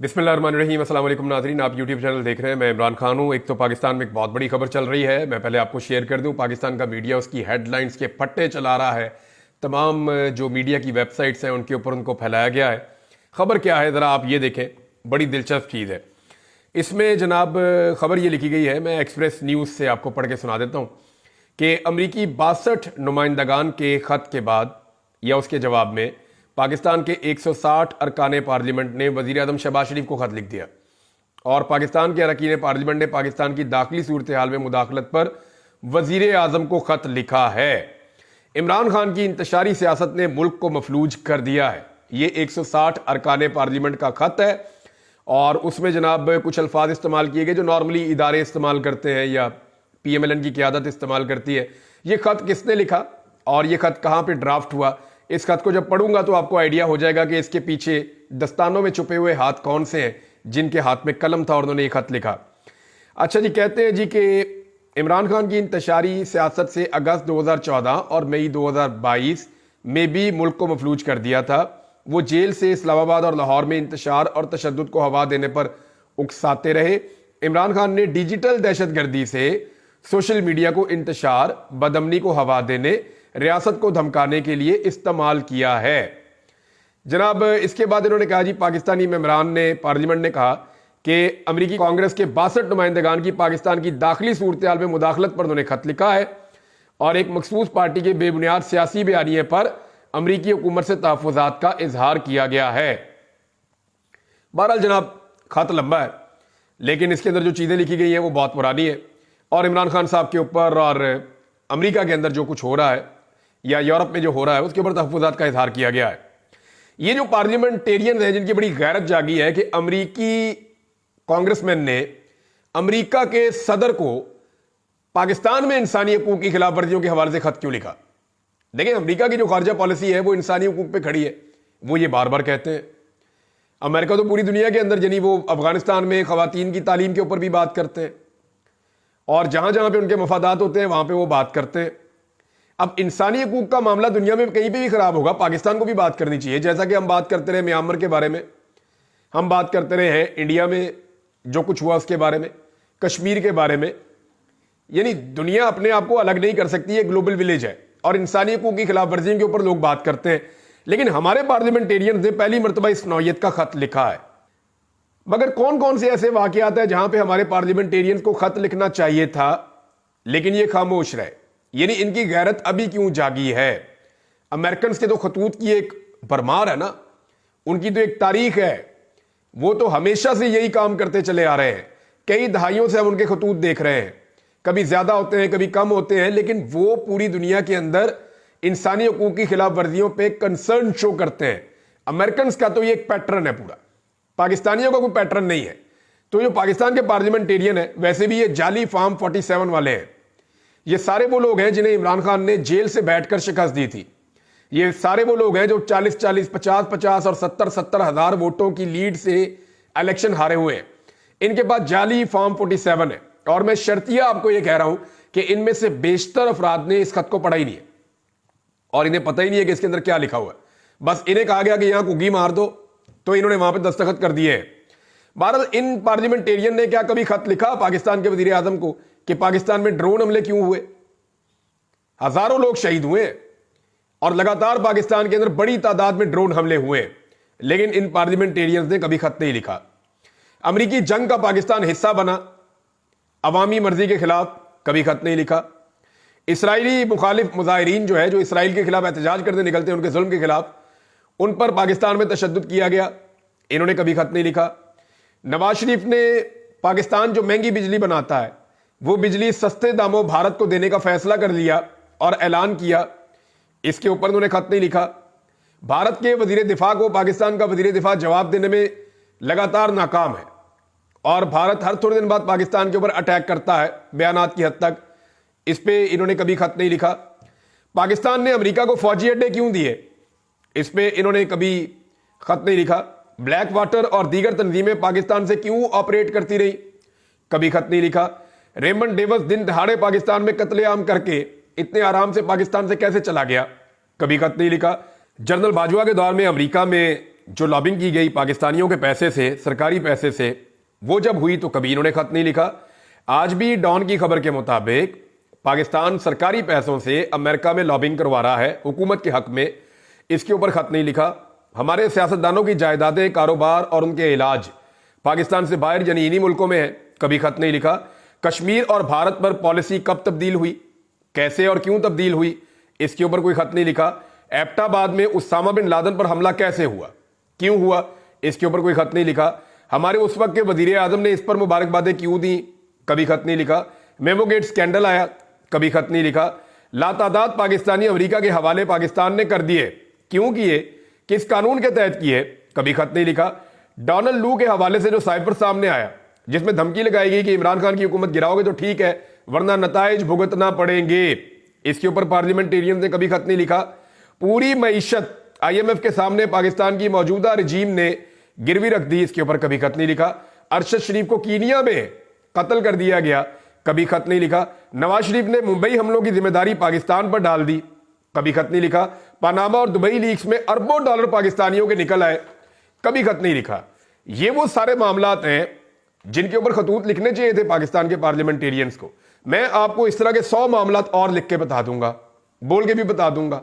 बिस्मिल्लाहिर्रहमानिर्रहीम। अस्सलाम वालेकुम नाज़रीन, आप यूट्यूब चैनल देख रहे हैं। मैं इमरान खान हूँ। एक तो पाकिस्तान में एक बहुत बड़ी खबर चल रही है, मैं पहले आपको शेयर कर दूँ। पाकिस्तान का मीडिया उसकी हेडलाइंस के फट्टे चला रहा है, तमाम जो मीडिया की वेबसाइट्स हैं उनके ऊपर उनको फैलाया गया है। खबर क्या है ज़रा आप ये देखें, बड़ी दिलचस्प चीज़ है। इसमें जनाब खबर ये लिखी गई है, मैं एक्सप्रेस न्यूज़ से आपको पढ़ के सुना देता हूँ कि अमरीकी 62 नुमाइंदगान के ख़त के बाद या उसके जवाब में पाकिस्तान के 160 अरकान पार्लियामेंट ने वज़ीर आज़म शहबाज शरीफ को ख़त लिख दिया और पाकिस्तान के अरकान पार्लियामेंट ने पाकिस्तान की दाखिली सूरत हाल में मुदाखलत पर वज़ीर आज़म को ख़त लिखा है। इमरान खान की इंतशारी सियासत ने मुल्क को मफलूज कर दिया है। ये 160 अरकान पार्लियामेंट का ख़त है और उसमें जनाब कुछ अल्फाज इस्तेमाल किए गए जो नॉर्मली इदारे इस्तेमाल करते हैं या PMLN की क़यादत इस्तेमाल करती है। ये ख़त किसने लिखा और ये ख़त कहाँ पे ड्राफ्ट हुआ, इस खत को जब पढ़ूंगा तो आपको आइडिया हो जाएगा कि इसके पीछे दस्तानों में छुपे हुए हाथ कौन से हैं जिनके हाथ में कलम था और उन्होंने ये खत लिखा। अच्छा जी, कहते हैं जी कि इमरान खान की इंतशारी सियासत से अगस्त 2014 और मई 2022 में भी मुल्क को मफलूज कर दिया था। वो जेल से इस्लामाबाद और लाहौर में इंतशार और तशद्दुद को हवा देने पर उकसाते रहे। इमरान खान ने डिजिटल दहशतगर्दी से सोशल मीडिया को इंतशार, बदअमनी को हवा देने, रियासत को धमकाने के लिए इस्तेमाल किया है। जनाब इसके बाद इन्होंने कहा जी, पाकिस्तानी मेंबरान ने पार्लियामेंट ने कहा कि अमेरिकी कांग्रेस के 62 नुमाइंदगान की पाकिस्तान की दाखिली सूरत हाल में मुदाखलत पर उन्होंने खत लिखा है और एक मखसूस पार्टी के बेबुनियाद सियासी बयानिए पर अमरीकी हुकूमत से तहफ़्फ़ुज़ात का इजहार किया गया है। बहरहाल जनाब खत लंबा है लेकिन इसके अंदर जो चीज़ें लिखी गई हैं वो बहुत पुरानी है और इमरान खान साहब के ऊपर और अमेरिका के अंदर जो कुछ हो रहा है या यूरोप में जो हो रहा है उसके ऊपर तहफ़्फ़ुज़ात का इजहार किया गया है। ये जो पार्लियामेंटेरियन हैं जिनकी बड़ी गैरत जागी है कि अमरीकी कांग्रेसमैन ने अमरीका के सदर को पाकिस्तान में इंसानी हकूक़ की खिलाफ वर्जियों के हवाले से खत क्यों लिखा। देखिए, अमरीका की जो खारजा पॉलिसी है वो इंसानी हकूक़ पे खड़ी है, वो ये बार बार कहते हैं। अमेरिका तो पूरी दुनिया के अंदर यानी वो अफगानिस्तान में ख़वातीन की तालीम के ऊपर भी बात करते हैं और जहां जहां पे उनके मफादात होते हैं वहां पे वो बात करते हैं। अब इंसानी हकूक़ का मामला दुनिया में कहीं पे भी खराब होगा, पाकिस्तान को भी बात करनी चाहिए। जैसा कि हम बात करते रहे म्यांमार के बारे में, हम बात करते रहे हैं इंडिया में जो कुछ हुआ उसके बारे में, कश्मीर के बारे में। यानी दुनिया अपने आप को अलग नहीं कर सकती, ये ग्लोबल विलेज है और इंसानी हकूक़ की खिलाफ वर्जियों के ऊपर लोग बात करते हैं। लेकिन हमारे पार्लियामेंटेरियन ने पहली मरतबा इस नौयत का खत लिखा है। मगर कौन कौन से ऐसे वाकयात हैं जहां पे हमारे पार्लियामेंटेरियन को खत लिखना चाहिए था लेकिन ये खामोश रहे, यानी इनकी गैरत अभी क्यों जागी है। अमेरिकन के तो खतूत की एक भरमार है ना, उनकी तो एक तारीख है, वो तो हमेशा से यही काम करते चले आ रहे हैं। कई दहाइयों से हम उनके खतूत देख रहे हैं, कभी ज्यादा होते हैं कभी कम होते हैं, लेकिन वो पूरी दुनिया के अंदर इंसानी हकूक़ की खिलाफ वर्जियों पर कंसर्न शो करते हैं। अमेरिकन का तो ये एक पैटर्न है पूरा, पाकिस्तानियों का कोई पैटर्न नहीं है। तो जो पाकिस्तान के पार्लियामेंटेरियन है, वैसे भी ये जाली फार्म 47 वाले हैं। ये सारे वो लोग हैं जिन्हें इमरान खान ने जेल से बैठकर शिकस्त दी थी। ये सारे वो लोग हैं जो 40-40, 50-50 और 70-70 हज़ार वोटों की लीड से इलेक्शन हारे हुए हैं। इनके पास जाली फार्म 47 है और मैं शर्तिया आपको ये कह रहा हूं कि इनमें से बेशतर अफराद ने इस खत को पढ़ा ही नहीं है और इन्हें पता ही नहीं है कि इसके अंदर क्या लिखा हुआ है। बस इन्हें कहा गया कि यहां कुगी मार दो तो इन्होंने वहां पर दस्तखत कर दिए हैं। बहरहाल इन पार्लियामेंटेरियन ने क्या कभी खत लिखा पाकिस्तान के वजीर आजम को कि पाकिस्तान में ड्रोन हमले क्यों हुए, हजारों लोग शहीद हुए और लगातार पाकिस्तान के अंदर बड़ी तादाद में ड्रोन हमले हुए, लेकिन इन पार्लियामेंटेरियंस ने कभी खत नहीं लिखा। अमेरिकी जंग का पाकिस्तान हिस्सा बना, अवामी मर्जी के खिलाफ, कभी खत नहीं लिखा। इसराइली मुखालिफ मुजाहिरीन जो है, जो इसराइल के खिलाफ एहतजाज करते निकलते हैं उनके जुल्म के खिलाफ, उन पर पाकिस्तान में तशद्दुद किया गया, इन्होंने कभी खत नहीं लिखा। नवाज शरीफ ने पाकिस्तान जो महंगी बिजली बनाता है वो बिजली सस्ते दामों भारत को देने का फैसला कर लिया और ऐलान किया, इसके ऊपर उन्होंने खत नहीं लिखा। भारत के वजीर दिफा को पाकिस्तान का वजीर दिफा जवाब देने में लगातार नाकाम है और भारत हर थोड़े दिन बाद पाकिस्तान के ऊपर अटैक करता है बयानात की हद तक, इस पे इन्होंने कभी खत नहीं लिखा। पाकिस्तान ने अमेरिका को फौजी अड्डे क्यों दिए, इस पे इन्होंने कभी खत नहीं लिखा। ब्लैक वाटर और दीगर तंजीमें पाकिस्तान से क्यों ऑपरेट करती रही, कभी खत नहीं लिखा। रेमंड डेवस दिन दहाड़े पाकिस्तान में कत्लेआम करके इतने आराम से पाकिस्तान से कैसे चला गया, कभी खत नहीं लिखा। जनरल बाजवा के दौर में अमेरिका में जो लॉबिंग की गई पाकिस्तानियों के पैसे से, सरकारी पैसे से, वो जब हुई तो कभी इन्होंने खत नहीं लिखा। आज भी डॉन की खबर के मुताबिक पाकिस्तान सरकारी पैसों से अमेरिका में लॉबिंग करवा रहा है हुकूमत के हक में, इसके ऊपर खत नहीं लिखा। हमारे सियासतदानों की जायदादें, कारोबार और उनके इलाज पाकिस्तान से बाहर यानी इन्हीं मुल्कों में है, कभी खत नहीं लिखा। कश्मीर और भारत पर पॉलिसी कब तब्दील हुई, कैसे और क्यों तब्दील हुई, इसके ऊपर कोई खत नहीं लिखा। एबटाबाद में उसामा बिन लादेन पर हमला कैसे हुआ, क्यों हुआ, इसके ऊपर कोई खत नहीं लिखा। हमारे उस वक्त के वजीर आजम ने इस पर मुबारकबादें क्यों दी, कभी खत नहीं लिखा। मेमो गेट स्कैंडल आया, कभी खत नहीं लिखा। लातादाद पाकिस्तानी अमेरिका के हवाले पाकिस्तान ने कर दिए, क्यों किए, किस कानून के तहत किए, कभी खत नहीं लिखा। डोनाल्ड लू के हवाले से जो साइफर सामने आया जिसमें धमकी लगाई गई कि इमरान खान की हुकूमत गिराओगे तो ठीक है वरना नताइज भुगतना पड़ेंगे, इसके ऊपर पार्लियामेंटेरियन ने कभी खत नहीं लिखा। पूरी मईशत IMF के सामने पाकिस्तान की मौजूदा रजीम ने गिरवी रख दी, इसके ऊपर कभी खत नहीं लिखा। अरशद शरीफ को कीनिया में कत्ल कर दिया गया, कभी खत नहीं लिखा। नवाज शरीफ ने मुंबई हमलों की जिम्मेदारी पाकिस्तान पर डाल दी, कभी खत नहीं लिखा। पनामा और दुबई लीक्स में अरबों डॉलर पाकिस्तानियों के निकल आए, कभी खत नहीं लिखा। ये वो सारे मामलात हैं जिनके ऊपर खतूत लिखने चाहिए थे पाकिस्तान के पार्लियामेंटेरियंस को। मैं आपको इस तरह के 100 मामलात और लिख के बता दूंगा, बोल के भी बता दूंगा,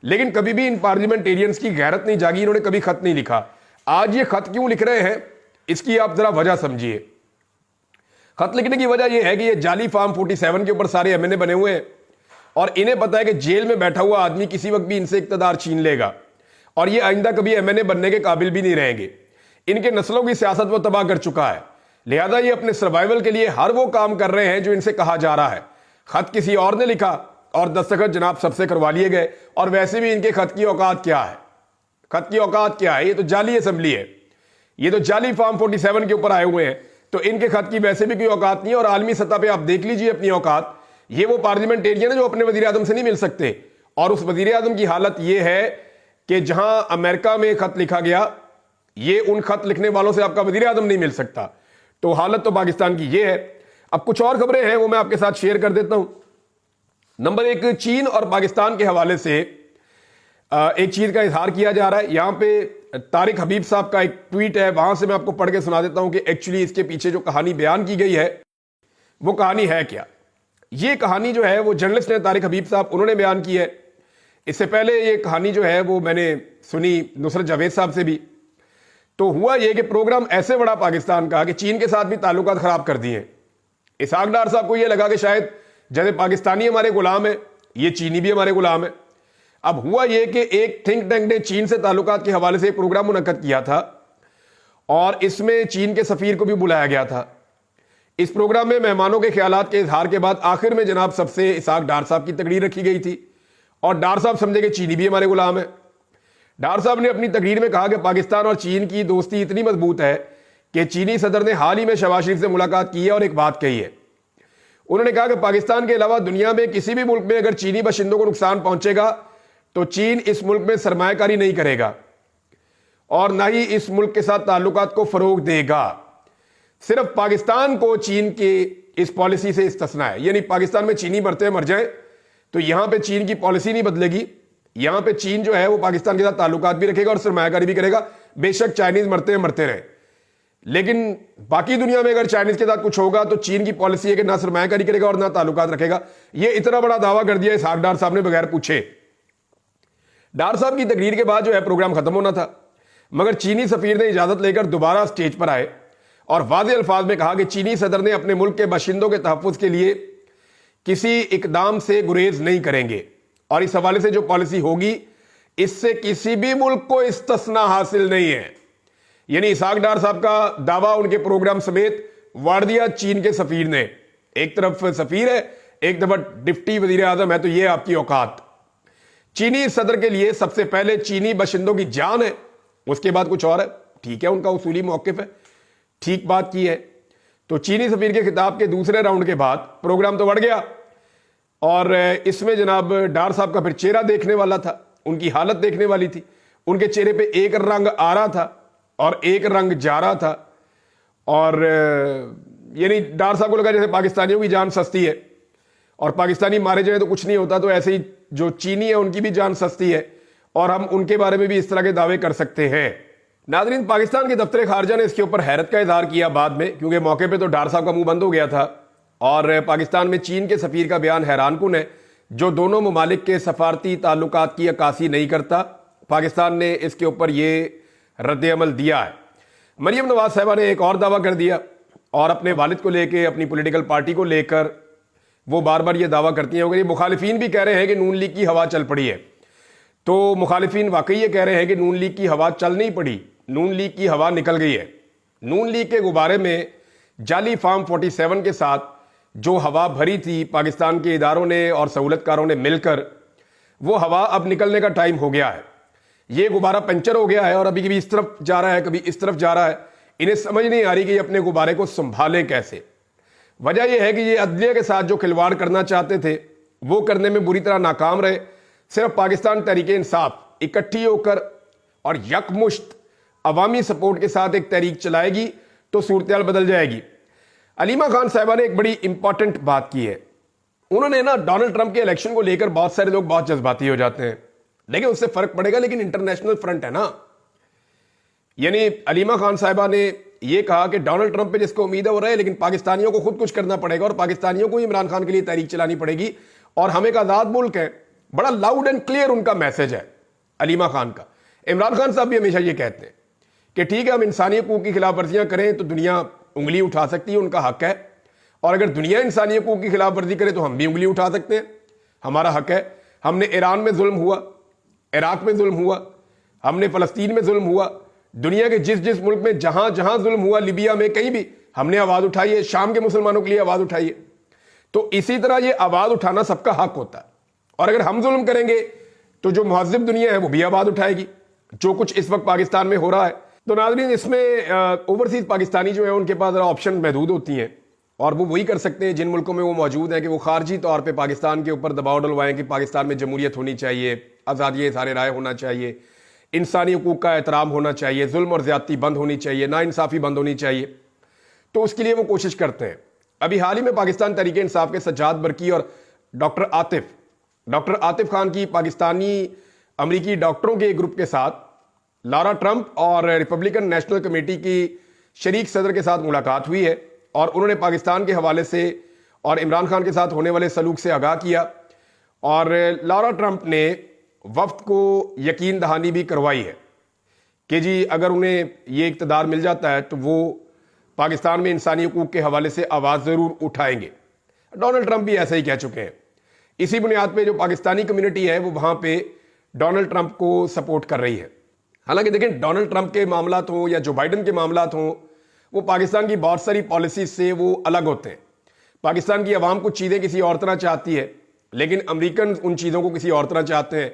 लेकिन कभी भी इन पार्लियामेंटेरियंस की गैरत नहीं जागी, इन्होंने कभी खत नहीं लिखा। आज ये खत क्यों लिख रहे हैं, इसकी आप जरा वजह समझिए। खत लिखने की वजह यह है कि ये जाली फार्म 47 के ऊपर सारे MNA बने हुए हैं और इन्हें पता है कि जेल में बैठा हुआ आदमी किसी वक्त भी इनसे इक्तदार छीन लेगा और ये आइंदा कभी MNA बनने के काबिल भी नहीं रहेंगे। इनके नस्लों की सियासत वो तबाह कर चुका है, लिहाजा ये अपने सर्वाइवल के लिए हर वो काम कर रहे हैं जो इनसे कहा जा रहा है। खत किसी और ने लिखा और दस्तखत जनाब सबसे करवा लिए गए, और वैसे भी इनके खत की औकात क्या है, खत की औकात क्या है, ये तो जाली असेंबली है, ये तो जाली फार्म 47 के ऊपर आए हुए हैं, तो इनके खत की वैसे भी कोई औकात नहीं है। और आलमी सतह पे आप देख लीजिए अपनी औकात, ये वो पार्लियामेंटेरियन है जो अपने वजीर आजम से नहीं मिल सकते, और उस वजीर आजम की हालत ये है कि जहां अमेरिका में खत लिखा गया, ये उन खत लिखने वालों से आपका वजीर आजम नहीं मिल सकता। तो हालत तो पाकिस्तान की ये है। अब कुछ और खबरें हैं वो मैं आपके साथ शेयर कर देता हूं। नंबर 1, चीन और पाकिस्तान के हवाले से एक चीज का इजहार किया जा रहा है। यहां पे तारिक हबीब साहब का एक ट्वीट है, वहां से मैं आपको पढ़ के सुना देता हूं कि एक्चुअली इसके पीछे जो कहानी बयान की गई है वो कहानी है क्या। ये कहानी जो है वो जर्नलिस्ट ने तारिक हबीब साहब उन्होंने बयान की है। इससे पहले ये कहानी जो है वो मैंने सुनी नुसरत जावेद साहब से भी। तो हुआ ये कि प्रोग्राम ऐसे बढ़ा पाकिस्तान का कि चीन के साथ भी ताल्लुकात खराब कर दिए। इसहाक डार साहब को ये लगा कि शायद जैसे पाकिस्तानी हमारे गुलाम है, ये चीनी भी हमारे गुलाम है। अब हुआ ये कि एक थिंक टैंक ने चीन से ताल्लुकात के हवाले से एक प्रोग्राम मुनक्कद किया था और इसमें चीन के सफीर को भी बुलाया गया था। इस प्रोग्राम में मेहमानों के ख्यालात के इजहार के बाद आखिर में जनाब सबसे इसहाक डार साहब की तकरीर रखी गई थी और डार साहब समझे कि चीनी भी हमारे गुलाम है। डार साहब ने अपनी तकरीर में कहा कि पाकिस्तान और चीन की दोस्ती इतनी मजबूत है कि चीनी सदर ने हाल ही में शहबाज शरीफ से मुलाकात की है और एक बात कही है। उन्होंने कहा कि पाकिस्तान के अलावा दुनिया में किसी भी मुल्क में अगर चीनी बाशिंदों को नुकसान पहुंचेगा तो चीन इस मुल्क में सरमायाकारी नहीं करेगा और ना ही इस मुल्क के साथ ताल्लुकात को फरोग देगा। सिर्फ पाकिस्तान को चीन के इस पॉलिसी से इस्तिस्ना है, यानी पाकिस्तान में चीनी मरते मर जाए तो यहां पे चीन की पॉलिसी नहीं बदलेगी। यहां पे चीन जो है वो पाकिस्तान के साथ ताल्लुकात भी रखेगा और सरमायाकारी भी करेगा, बेशक चाइनीज मरते मरते रहे। लेकिन बाकी दुनिया में अगर चाइनीज के साथ कुछ होगा तो चीन की पॉलिसी है कि ना सरमायाकारी करेगा और ना ताल्लुकात रखेगा। ये इतना बड़ा दावा कर दिया इसहाक डार साहब ने बगैर पूछे। डार साहब की तकरीर के बाद जो है प्रोग्राम खत्म होना था, मगर चीनी सफीर ने इजाजत लेकर दोबारा स्टेज पर आए और वाज़ेह अल्फाज में कहा कि चीनी सदर ने अपने मुल्क के बाशिंदों के तहफ़्फ़ुज़ के लिए किसी इकदाम से गुरेज नहीं करेंगे और इस हवाले से जो पॉलिसी होगी इससे किसी भी मुल्क को इस्तिस्ना हासिल नहीं है। यानी इसहाक डार साहब का दावा उनके प्रोग्राम समेत वाड़ दिया चीन के सफीर ने। एक तरफ सफीर है, एक तरफ डिप्टी वजीर आजम है, तो ये आपकी औकात। चीनी सदर के लिए सबसे पहले चीनी बाशिंदों की जान है, उसके बाद कुछ और है। ठीक है, उनका उसूली मौक़िफ़ है, ठीक बात की है। तो चीनी सफीर के खिताब के दूसरे राउंड के बाद प्रोग्राम तो बढ़ गया और इसमें जनाब डार साहब का फिर चेहरा देखने वाला था, उनकी हालत देखने वाली थी। उनके चेहरे पे एक रंग आ रहा था और एक रंग जा रहा था और यानी डार साहब को लगा जैसे पाकिस्तानियों की जान सस्ती है और पाकिस्तानी मारे जाए तो कुछ नहीं होता, तो ऐसे ही जो चीनी है उनकी भी जान सस्ती है और हम उनके बारे में भी इस तरह के दावे कर सकते हैं। नादरीन, पाकिस्तान के दफ्तर खारजा ने इसके ऊपर हैरत का इजहार किया बाद में, क्योंकि मौके पे तो डार साहब का मुंह बंद हो गया था और पाकिस्तान में चीन के सफीर का बयान हैरानकुन है, जो दोनों ममालिक के सफारती ताल्लुकात की अक्कासी नहीं करता। पाकिस्तान ने इसके ऊपर ये रद्द अमल दिया है। मरियम नवाज साहिबा ने एक और दावा कर दिया और अपने वालिद को लेकर, अपनी पॉलिटिकल पार्टी को लेकर वो बार बार ये दावा करती हैं। अगर मुखालिफिन भी कह रहे हैं कि नून लीग की हवा चल पड़ी है, तो मुखालिफिन वाकई ये कह रहे हैं कि नून लीग की हवा चल नहीं पड़ी, नून लीग की हवा निकल गई है। नून लीग के गुब्बारे में जाली फार्म 47 के साथ जो हवा भरी थी पाकिस्तान के इदारों ने और सहूलतकारों ने मिलकर, वो हवा अब निकलने का टाइम हो गया है। ये गुब्बारा पंचर हो गया है और अभी कभी इस तरफ जा रहा है, कभी इस तरफ जा रहा है। इन्हें समझ नहीं आ रही कि ये अपने गुब्बारे को संभालें कैसे। वजह यह है कि ये अदलिया के साथ जो खिलवाड़ करना चाहते थे वो करने में बुरी तरह नाकाम रहे। सिर्फ पाकिस्तान तहरीक इंसाफ इकट्ठी होकर और यकमुश्त अवामी सपोर्ट के साथ एक तहरीक चलाएगी तो सूरत बदल जाएगी। अलीमा खान साहिबा ने एक बड़ी इंपॉर्टेंट बात की है। उन्होंने ना डोनाल्ड ट्रंप के इलेक्शन को लेकर, बहुत सारे लोग बहुत जज्बाती हो जाते हैं, लेकिन उससे फर्क पड़ेगा, लेकिन इंटरनेशनल फ्रंट है ना। यानी अलीमा खान साहिबा ने यह कहा कि डोनाल्ड ट्रंप पे जिसको उम्मीद है वो रहे, लेकिन पाकिस्तानियों को खुद कुछ करना पड़ेगा और पाकिस्तानियों को इमरान खान के लिए तहरीक चलानी पड़ेगी और हम एक आजाद मुल्क है। बड़ा लाउड एंड क्लियर उनका मैसेज है अलीमा खान का। इमरान खान साहब भी हमेशा ये कहते हैं कि ठीक है, हम इंसानी हकूक की खिलाफ वर्जियां करें तो दुनिया उंगली उठा सकती है, उनका हक है, और अगर दुनिया इंसानी हकूक की खिलाफ वर्जी करे तो हम भी उंगली उठा सकते हैं, हमारा हक है। हमने ईरान में जुल्म हुआ, इराक में जुल्म हुआ, हमने फलस्तीन में जुल्म हुआ, दुनिया के जिस जिस मुल्क में जहां जहां जुल्म हुआ, लिबिया में कहीं भी हमने आवाज उठाई है, शाम के मुसलमानों के लिए आवाज उठाई है। तो इसी तरह ये आवाज उठाना सबका हक होता है, और अगर हम जुल्म करेंगे तो जो मुहज़्ज़िब दुनिया है वो भी आवाज उठाएगी, जो कुछ इस वक्त पाकिस्तान में हो रहा है। तो नाज़रीन, इसमें ओवरसीज पाकिस्तानी जो है उनके पास ऑप्शन महदूद होती हैं और वो वही कर सकते हैं जिन मुल्कों में वो मौजूद हैं कि वो खारजी तौर पे पाकिस्तान के ऊपर दबाव डलवाएं कि पाकिस्तान में जमहूरियत होनी चाहिए, आज़ादी इज़हार राय होना चाहिए, इंसानी हकूक़ का एहतराम होना चाहिए, जुल्म और ज़्यादती बंद होनी चाहिए, नाइंसाफ़ी बंद होनी चाहिए। तो उसके लिए वो कोशिश करते हैं। अभी हाल ही में पाकिस्तान तहरीक इंसाफ के सज्जाद बरकी और डॉक्टर आतिफ खान की पाकिस्तानी अमरीकी डॉक्टरों के ग्रुप के साथ लारा ट्रंप और रिपब्लिकन नेशनल कमेटी की शरीक सदर के साथ मुलाकात हुई है और उन्होंने पाकिस्तान के हवाले से और इमरान खान के साथ होने वाले सलूक से आगाह किया। और लारा ट्रंप ने वफ्द को यकीन दहानी भी करवाई है कि जी अगर उन्हें ये इक़्तिदार मिल जाता है तो वो पाकिस्तान में इंसानी हकूक़ के हवाले से आवाज़ ज़रूर उठाएंगे। डोनाल्ड ट्रंप भी ऐसा ही कह चुके हैं। इसी बुनियाद पे जो पाकिस्तानी कम्युनिटी है वो वहाँ पे डोनाल्ड ट्रंप को सपोर्ट कर रही है। हालांकि देखें, डोनाल्ड ट्रंप के मामलात हों या जो बाइडन के मामलात हों, वो पाकिस्तान की बहुत सारी पॉलिसी से वो अलग होते हैं। पाकिस्तान की आवाम कुछ चीज़ें किसी और तरह चाहती है, लेकिन अमेरिकन उन चीज़ों को किसी और तरह चाहते हैं।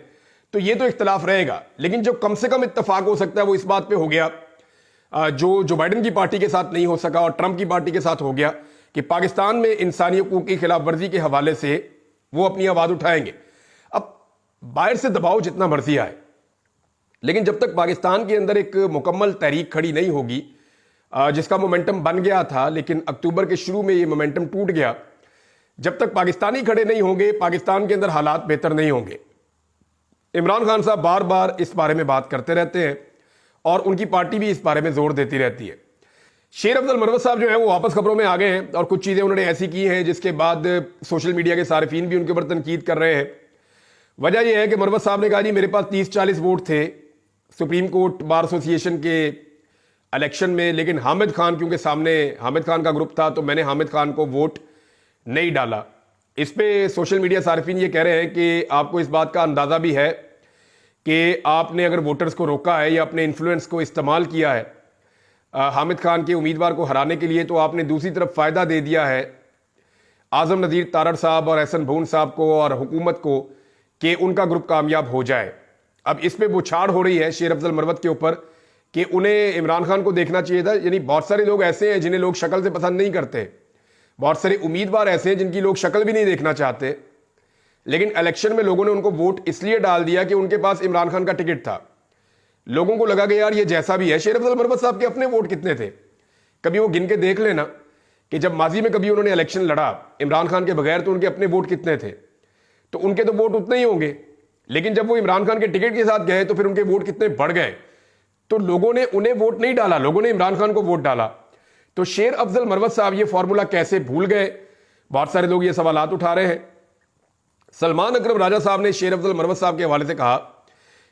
तो ये तो इख्तलाफ रहेगा, लेकिन जो कम से कम इत्तफाक हो सकता है वो इस बात पे हो गया, जो बाइडन की पार्टी के साथ नहीं हो सका और ट्रंप की पार्टी के साथ हो गया, कि पाकिस्तान में इंसानी हकूक़ की खिलाफ वर्जी के हवाले से वो अपनी आवाज़ उठाएंगे। अब बाहर से दबाव जितना मर्जी आए, लेकिन जब तक पाकिस्तान के अंदर एक मुकम्मल तहरीक खड़ी नहीं होगी, जिसका मोमेंटम बन गया था लेकिन अक्टूबर के शुरू में ये मोमेंटम टूट गया, जब तक पाकिस्तानी खड़े नहीं होंगे पाकिस्तान के अंदर हालात बेहतर नहीं होंगे। इमरान खान साहब बार बार इस बारे में बात करते रहते हैं और उनकी पार्टी भी इस बारे में जोर देती रहती है। शेर अफजल मरवत साहब जो है वो वापस खबरों में आ गए हैं और कुछ चीज़ें उन्होंने ऐसी की हैं जिसके बाद सोशल मीडिया के सारिफीन भी उनके ऊपर तनकीद कर रहे हैं। वजह यह है कि मरवत साहब ने कहा जी मेरे पास 30-40 वोट थे सुप्रीम कोर्ट बार एसोसिएशन के इलेक्शन में, लेकिन हामिद खान, क्योंकि सामने हामिद खान का ग्रुप था, तो मैंने हामिद खान को वोट नहीं डाला। इस पे सोशल मीडिया सारिफीन ये कह रहे हैं कि आपको इस बात का अंदाज़ा भी है कि आपने अगर वोटर्स को रोका है या अपने इन्फ्लुएंस को इस्तेमाल किया है हामिद खान के उम्मीदवार को हराने के लिए, तो आपने दूसरी तरफ फ़ायदा दे दिया है आज़म नज़ीर तारड़ साहब और एहसन भून साहब को और हुकूमत को कि उनका ग्रुप कामयाब हो जाए। अब इस पे बुछाड़ हो रही है शेर अफजल मरवत के ऊपर कि उन्हें इमरान खान को देखना चाहिए था। यानी बहुत सारे लोग ऐसे हैं जिन्हें लोग शक्ल से पसंद नहीं करते, बहुत सारे उम्मीदवार ऐसे हैं जिनकी लोग शक्ल भी नहीं देखना चाहते, लेकिन इलेक्शन में लोगों ने उनको वोट इसलिए डाल दिया कि उनके पास इमरान खान का टिकट था। लोगों को लगा कि यार ये जैसा भी है। शेर अफजल मरवत साहब के अपने वोट कितने थे, कभी वो गिन के देख लेना कि जब माजी में कभी उन्होंने इलेक्शन लड़ा इमरान खान के बगैर तो उनके अपने वोट कितने थे, तो उनके तो वोट उतने ही होंगे, लेकिन जब वो इमरान खान के टिकट के साथ गए तो फिर उनके वोट कितने बढ़ गए। تو لوگوں نے انہیں ووٹ نہیں ڈالا, لوگوں نے عمران خان کو ووٹ ڈالا. تو شیر افضل مروت صاحب یہ فارمولا کیسے بھول گئے, بہت سارے لوگ یہ سوالات اٹھا رہے ہیں. سلمان اکرم راجہ صاحب نے شیر افضل مروت صاحب کے حوالے سے کہا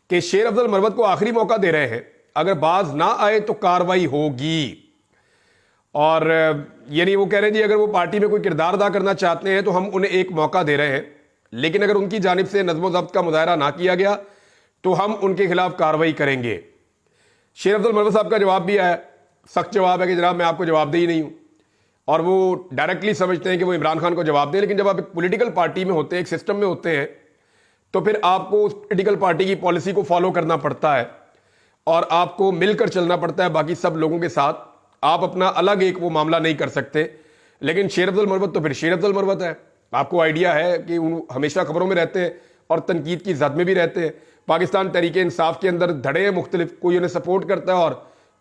کہ شیر افضل مروت کو آخری موقع دے رہے ہیں, اگر باز نہ آئے تو کاروائی ہوگی. اور یعنی وہ کہہ رہے ہیں جی اگر وہ پارٹی میں کوئی کردار ادا کرنا چاہتے ہیں تو ہم انہیں ایک موقع دے رہے ہیں, لیکن اگر ان کی جانب سے نظم و ضبط کا مظاہرہ نہ کیا گیا تو ہم ان کے خلاف کاروائی کریں گے. شیر افضل مروت صاحب کا جواب بھی آیا, سخت جواب ہے کہ جناب میں آپ کو جواب دہ ہی نہیں ہوں, اور وہ ڈائریکٹلی سمجھتے ہیں کہ وہ عمران خان کو جواب دیں. لیکن جب آپ ایک پولیٹیکل پارٹی میں ہوتے ہیں, ایک سسٹم میں ہوتے ہیں, تو پھر آپ کو اس پولیٹیکل پارٹی کی پالیسی کو فالو کرنا پڑتا ہے اور آپ کو مل کر چلنا پڑتا ہے باقی سب لوگوں کے ساتھ. آپ اپنا الگ ایک وہ معاملہ نہیں کر سکتے. لیکن شیر افضل مروت تو پھر شیر افضل مروت ہے. آپ کو آئیڈیا ہے کہ وہ ہمیشہ خبروں میں رہتے ہیں اور تنقید کی زد میں بھی رہتے ہیں. پاکستان تحریک انصاف کے اندر دھڑے ہیں مختلف, کوئی انہیں سپورٹ کرتا ہے اور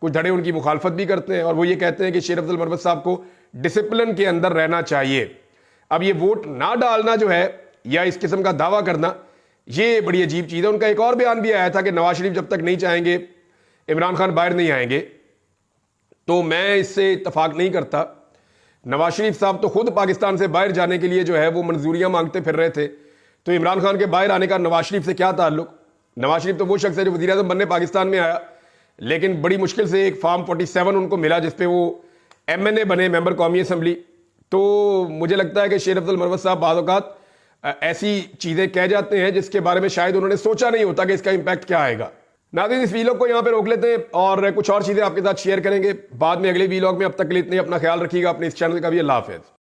کچھ دھڑے ان کی مخالفت بھی کرتے ہیں, اور وہ یہ کہتے ہیں کہ شیر افضل مروت صاحب کو ڈسپلن کے اندر رہنا چاہیے. اب یہ ووٹ نہ ڈالنا جو ہے یا اس قسم کا دعویٰ کرنا, یہ بڑی عجیب چیز ہے. ان کا ایک اور بیان بھی آیا تھا کہ نواز شریف جب تک نہیں چاہیں گے عمران خان باہر نہیں آئیں گے, تو میں اس سے اتفاق نہیں کرتا. نواز شریف صاحب تو خود پاکستان سے باہر جانے کے لیے جو ہے وہ منظوریاں مانگتے پھر رہے تھے, تو عمران خان کے باہر آنے کا نواز شریف سے کیا تعلق؟ نواز شریف تو وہ شخص ہے جو وزیر اعظم بننے پاکستان میں آیا, لیکن بڑی مشکل سے ایک فارم 47 ان کو ملا جس پہ وہ MNA بنے, ممبر قومی اسمبلی. تو مجھے لگتا ہے کہ شیر افضل مروت صاحب بعض اوقات ایسی چیزیں کہہ جاتے ہیں جس کے بارے میں شاید انہوں نے سوچا نہیں ہوتا کہ اس کا امپیکٹ کیا آئے گا. ناظرین اس ویلاگ کو یہاں پہ روک لیتے ہیں اور کچھ اور چیزیں آپ کے ساتھ شیئر کریں گے بعد میں اگلے ویلاگ میں. اب تک کے لیے اتنے, اپنا خیال رکھیے گا, اپنے اس چینل کا بھی. اللہ حافظ.